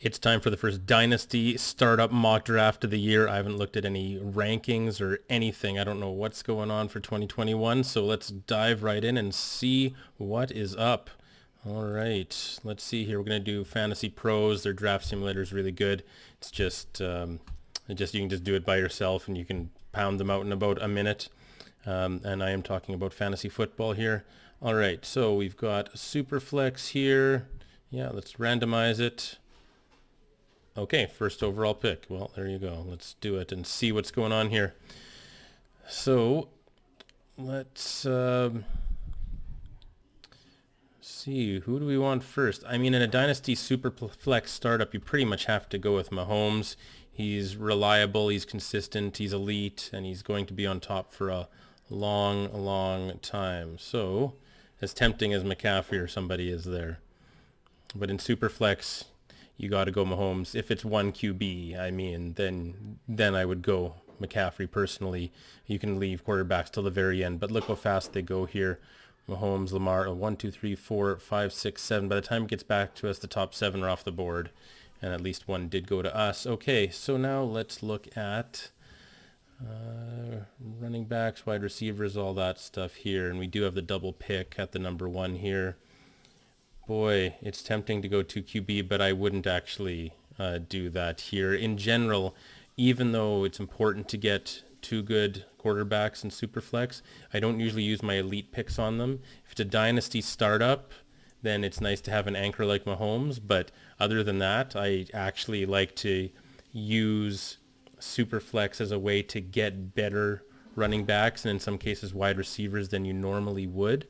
It's time for the first Dynasty startup mock draft of the year. I haven't looked at any rankings or anything. I don't know what's going on for 2021. So let's dive right in and see what is up. All right, let's see here. We're going to do Fantasy Pros. Their draft simulator is really good. It's just you can just do it by yourself and you can pound them out in about a minute. And I am talking about fantasy football here. All right, so we've got SuperFlex here. Yeah, let's randomize it. Okay, first overall pick. Well, there you go. Let's do it and see what's going on here. So let's see. Who do we want first? I mean, in a Dynasty SuperFlex startup, you pretty much have to go with Mahomes. He's reliable, he's consistent, he's elite, and he's going to be on top for a long time. So, as tempting as McCaffrey or somebody is there. But in SuperFlex, you got to go Mahomes. If it's one QB, I mean, then I would go McCaffrey personally. You can leave quarterbacks till the very end, but look how fast they go here. Mahomes, Lamar, 1, 2, 3, 4, 5, 6, 7. By the time it gets back to us, the top 7 are off the board, and at least one did go to us. Okay, so now let's look at running backs, wide receivers, all that stuff here, and we do have the double pick at the number 1 here. Boy, it's tempting to go 2 QB, but I wouldn't actually do that here. In general, even though it's important to get 2 good quarterbacks in Superflex, I don't usually use my elite picks on them. If it's a Dynasty startup, then it's nice to have an anchor like Mahomes, but other than that, I actually like to use Superflex as a way to get better running backs and in some cases wide receivers than you normally would.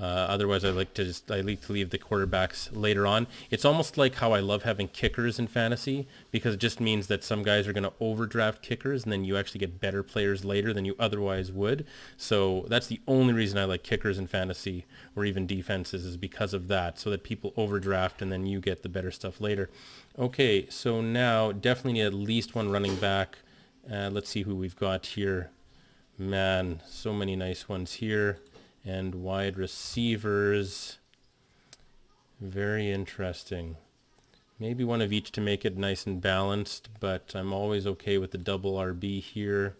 Otherwise, I like to leave the quarterbacks later on. It's almost like how I love having kickers in fantasy, because it just means that some guys are going to overdraft kickers, and then you actually get better players later than you otherwise would. So that's the only reason I like kickers in fantasy, or even defenses, is because of that, so that people overdraft, and then you get the better stuff later. Okay, so now definitely need at least one running back. Let's see who we've got here. Man, so many nice ones here. And wide receivers, very interesting. Maybe one of each to make it nice and balanced, but I'm always okay with the double RB here.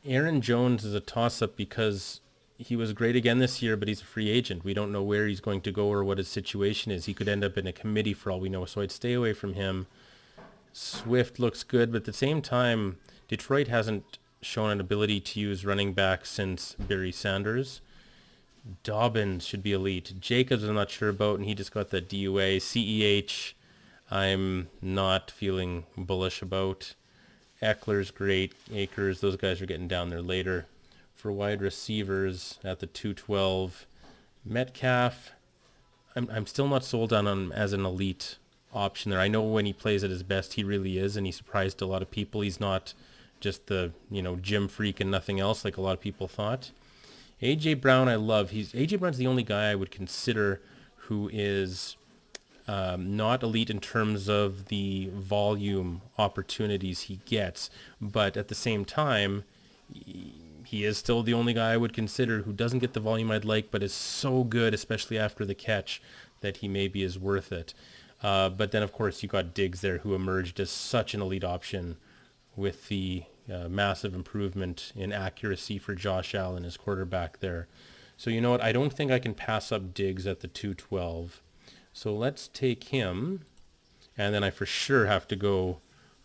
Aaron Jones is a toss-up because he was great again this year, but he's a free agent. We don't know where he's going to go or what his situation is. He could end up in a committee for all we know, so I'd stay away from him. Swift looks good, but at the same time, Detroit hasn't shown an ability to use running back since Barry Sanders. Dobbins should be elite. Jacobs I'm not sure about, and he just got that DUA. CEH I'm not feeling bullish about. Eckler's great. Akers, those guys are getting down there later. For wide receivers at the 212, Metcalf, I'm still not sold on him as an elite option there. I know when he plays at his best, he really is, and he surprised a lot of people. He's not just the, gym freak and nothing else like a lot of people thought. A.J. Brown I love. A.J. Brown's the only guy I would consider who is not elite in terms of the volume opportunities he gets, but at the same time, he is still the only guy I would consider who doesn't get the volume I'd like, but is so good, especially after the catch, that he maybe is worth it. But then, of course, you got Diggs there, who emerged as such an elite option with the massive improvement in accuracy for Josh Allen as quarterback there. So you know what? I don't think I can pass up Diggs at the 212. So let's take him, and then I for sure have to go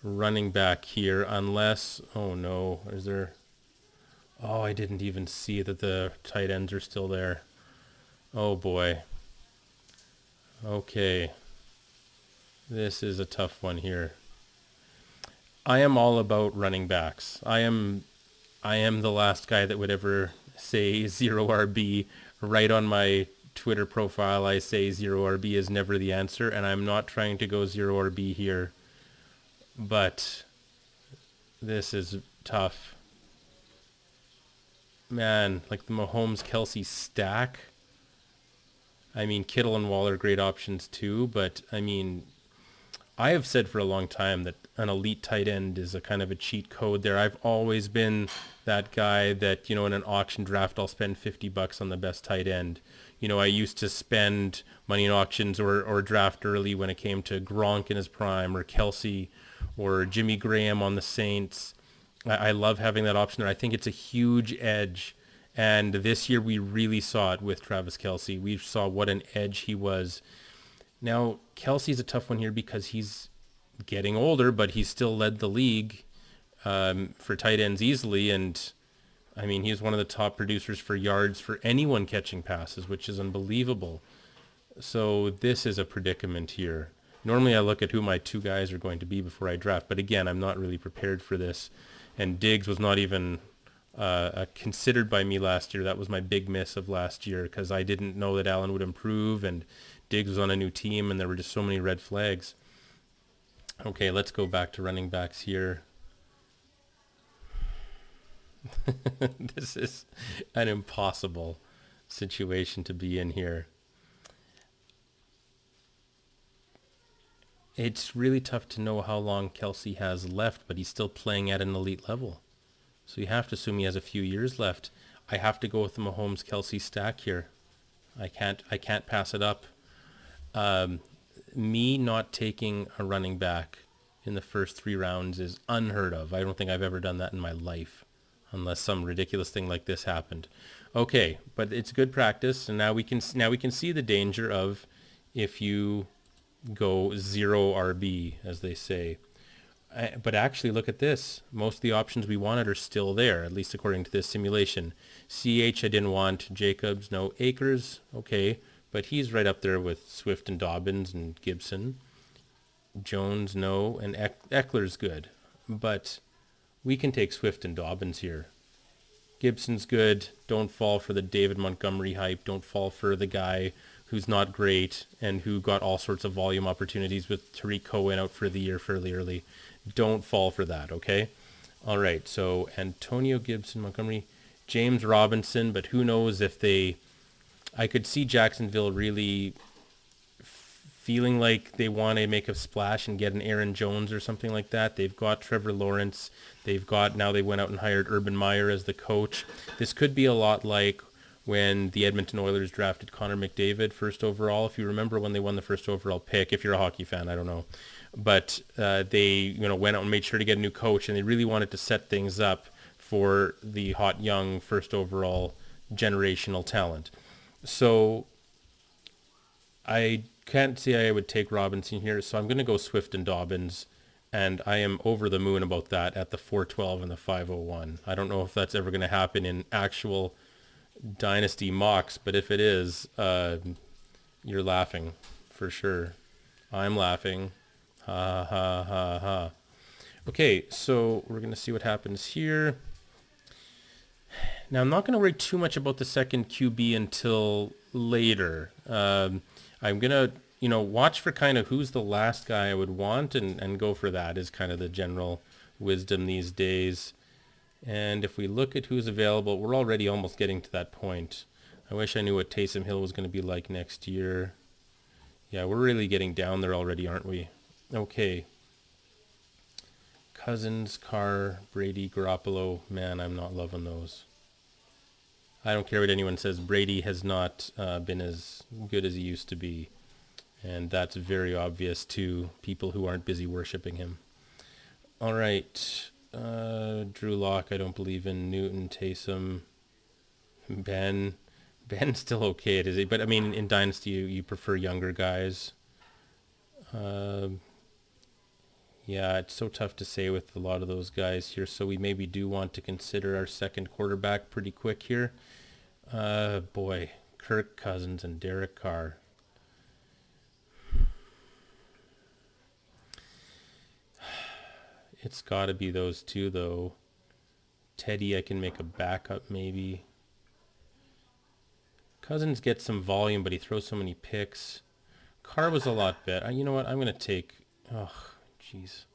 running back here unless, oh no, is there... Oh, I didn't even see that the tight ends are still there. Oh boy. Okay. This is a tough one here. I am all about running backs. I am the last guy that would ever say 0 RB. Right on my Twitter profile, I say 0 RB is never the answer, and I'm not trying to go 0 RB here. But this is tough. Man, like the Mahomes-Kelsey stack. I mean, Kittle and Waller are great options too, but I mean, I have said for a long time that an elite tight end is a kind of a cheat code there. I've always been that guy that, in an auction draft, I'll spend $50 on the best tight end. I used to spend money in auctions or draft early when it came to Gronk in his prime or Kelsey or Jimmy Graham on the Saints. I love having that option there. I think it's a huge edge. And this year we really saw it with Travis Kelsey. We saw what an edge he was. Now, Kelsey's a tough one here because he's getting older, but he still led the league for tight ends easily. And I mean, he's one of the top producers for yards for anyone catching passes, which is unbelievable. So this is a predicament here. Normally I look at who my two guys are going to be before I draft, but again, I'm not really prepared for this. And Diggs was not even considered by me last year. That was my big miss of last year because I didn't know that Allen would improve and Diggs was on a new team and there were just so many red flags. Okay, let's go back to running backs here. This is an impossible situation to be in here. It's really tough to know how long Kelsey has left, but he's still playing at an elite level. So you have to assume he has a few years left. I have to go with the Mahomes-Kelsey stack here. I can't pass it up. Me not taking a running back in the first 3 rounds is unheard of. I don't think I've ever done that in my life, unless some ridiculous thing like this happened. Okay, but it's good practice, and now we can see the danger of if you go 0 RB, as they say. But actually, look at this. Most of the options we wanted are still there, at least according to this simulation. CH I didn't want. Jacobs, no. Akers, okay. But he's right up there with Swift and Dobbins and Gibson. Jones, no. And Eckler's good. But we can take Swift and Dobbins here. Gibson's good. Don't fall for the David Montgomery hype. Don't fall for the guy who's not great and who got all sorts of volume opportunities with Tariq Cohen out for the year fairly early. Don't fall for that, okay? All right, so Antonio Gibson, Montgomery, James Robinson, but who knows if I could see Jacksonville really feeling like they want to make a splash and get an Aaron Jones or something like that. They've got Trevor Lawrence. Now they went out and hired Urban Meyer as the coach. This could be a lot like when the Edmonton Oilers drafted Connor McDavid first overall. If you remember when they won the first overall pick, if you're a hockey fan, I don't know. But they went out and made sure to get a new coach, and they really wanted to set things up for the hot, young, first overall generational talent. So I can't say I would take Robinson here, so I'm going to go Swift and Dobbins, and I am over the moon about that at the 412 and the 501. I don't know if that's ever going to happen in actual Dynasty mocks, but if it is, you're laughing for sure. I'm laughing. Ha ha ha ha. Okay, so we're going to see what happens here. Now, I'm not going to worry too much about the second QB until later. I'm going to, watch for kind of who's the last guy I would want and go for that is kind of the general wisdom these days. And if we look at who's available, we're already almost getting to that point. I wish I knew what Taysom Hill was going to be like next year. Yeah, we're really getting down there already, aren't we? Okay. Cousins, Carr, Brady, Garoppolo. Man, I'm not loving those. I don't care what anyone says. Brady has not been as good as he used to be. And that's very obvious to people who aren't busy worshiping him. All right. Drew Lock, I don't believe in. Newton, Taysom, Ben's still okay at his age, but I mean in Dynasty you prefer younger guys. Yeah, it's so tough to say with a lot of those guys here, so we maybe do want to consider our second quarterback pretty quick here. Boy, Kirk Cousins and Derek Carr. It's got to be those two, though. Teddy, I can make a backup, maybe. Cousins gets some volume, but he throws so many picks. Carr was a lot better. You know what? I'm going to take... Oh, jeez.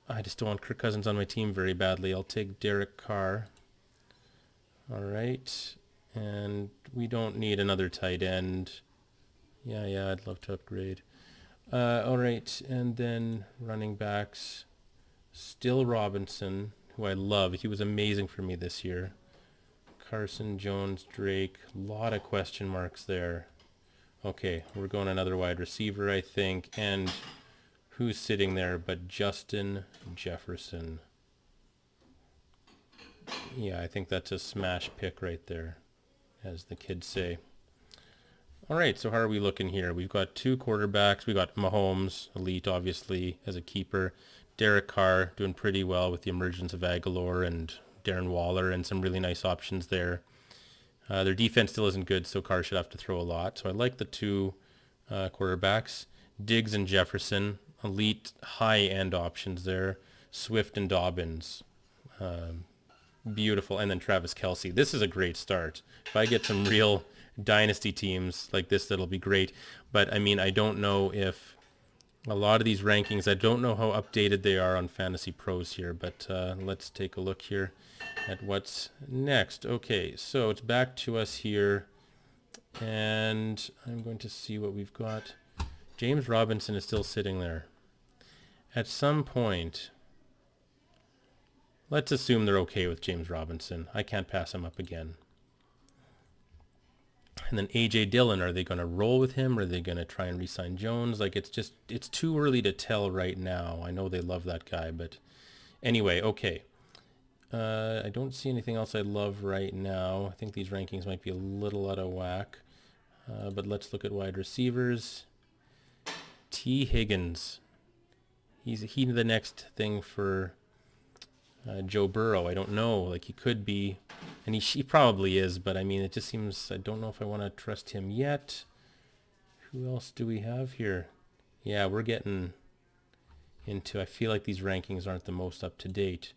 I just don't want Kirk Cousins on my team very badly. I'll take Derek Carr. All right. And we don't need another tight end. Yeah, I'd love to upgrade. All right, and then running backs, still Robinson, who I love. He was amazing for me this year. Carson, Jones, Drake. A lot of question marks there. Okay, we're going another wide receiver, I think. And who's sitting there but Justin Jefferson? Yeah, I think that's a smash pick right there, as the kids say. All right, so how are we looking here? We've got two quarterbacks. We got Mahomes, elite, obviously, as a keeper. Derek Carr doing pretty well with the emergence of Aguilar and Darren Waller and some really nice options there. Their defense still isn't good, so Carr should have to throw a lot. So I like the two quarterbacks. Diggs and Jefferson, elite high-end options there. Swift and Dobbins, beautiful. And then Travis Kelce. This is a great start. If I get some real Dynasty teams like this, that'll be great. But I mean, I don't know if a lot of these rankings, I don't know how updated they are on Fantasy Pros here, but let's take a look here at what's next. Okay, so it's back to us here, and I'm going to see what we've got. James Robinson is still sitting there. At some point, let's assume they're okay with James Robinson. I can't pass him up again. And then A.J. Dillon, are they going to roll with him? Or are they going to try and re-sign Jones? Like, it's too early to tell right now. I know they love that guy, but anyway, okay. I don't see anything else I love right now. I think these rankings might be a little out of whack. But let's look at wide receivers. T. Higgins. He's the next thing for Joe Burrow. I don't know. Like, he could be, and he probably is, but I mean, it just seems, I don't know if I want to trust him yet. Who else do we have here? Yeah, we're getting into, I feel like these rankings aren't the most up to date.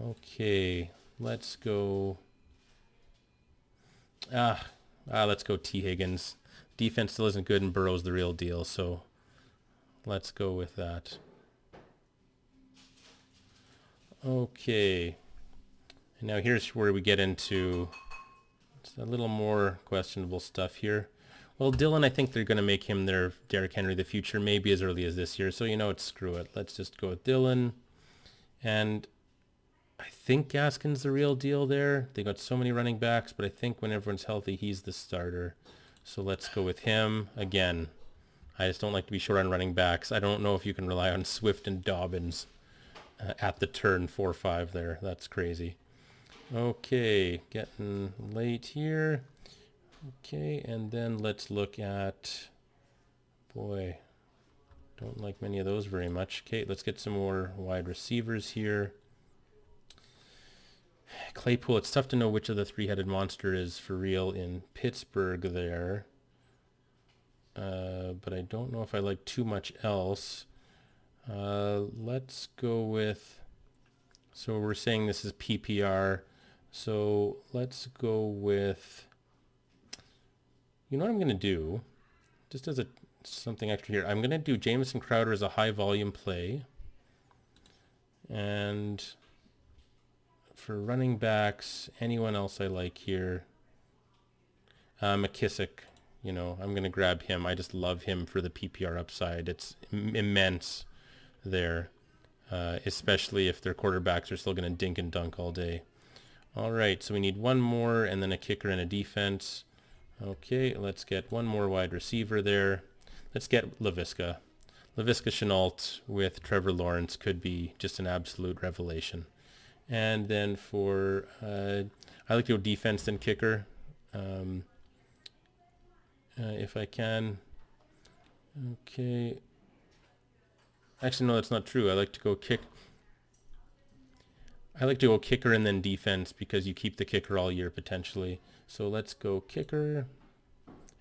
Okay, let's go. Let's go T. Higgins. Defense still isn't good, and Burrow's the real deal, so let's go with that. Okay, and now here's where we get into a little more questionable stuff here. Well, Dillon, I think they're going to make him their Derrick Henry of the future, maybe as early as this year. So, you know, it's screw it. Let's just go with Dillon. And I think Gaskin's the real deal there. They got so many running backs, but I think when everyone's healthy, he's the starter. So let's go with him. Again, I just don't like to be short on running backs. I don't know if you can rely on Swift and Dobbins at the turn 4-5 there. That's crazy. Okay, getting late here. Okay, and then let's look at, boy, don't like many of those very much. Okay, let's get some more wide receivers here. Claypool, it's tough to know which of the three-headed monster is for real in Pittsburgh there. But I don't know if I like too much else. Let's go with, so we're saying this is PPR. So let's go with, you know what I'm going to do? Just as something extra here, I'm going to do Jamison Crowder as a high volume play. And for running backs, anyone else I like here? McKissick, you know, I'm going to grab him. I just love him for the PPR upside. It's immense there, especially if their quarterbacks are still going to dink and dunk all day. All right, so we need one more and then a kicker and a defense. Okay, let's get one more wide receiver there. Let's get Laviska. Laviska Shenault with Trevor Lawrence could be just an absolute revelation. And then for, I like to go defense then kicker, if I can. Okay. Actually, no, that's not true. I like to go kicker and then defense because you keep the kicker all year potentially. So let's go kicker.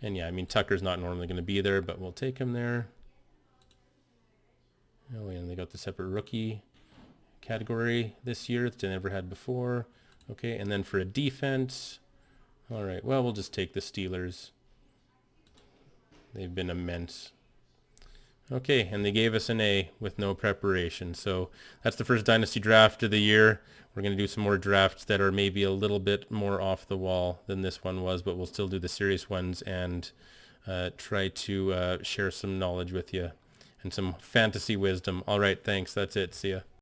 And yeah, I mean, Tucker's not normally going to be there, but we'll take him there. Oh, and they got the separate rookie category this year that they never had before. Okay, and then for a defense, all right, well, we'll just take the Steelers. They've been immense. Okay, and they gave us an A with no preparation. So that's the first Dynasty draft of the year. We're going to do some more drafts that are maybe a little bit more off the wall than this one was, but we'll still do the serious ones and try to share some knowledge with you and some fantasy wisdom. All right, thanks. That's it. See ya.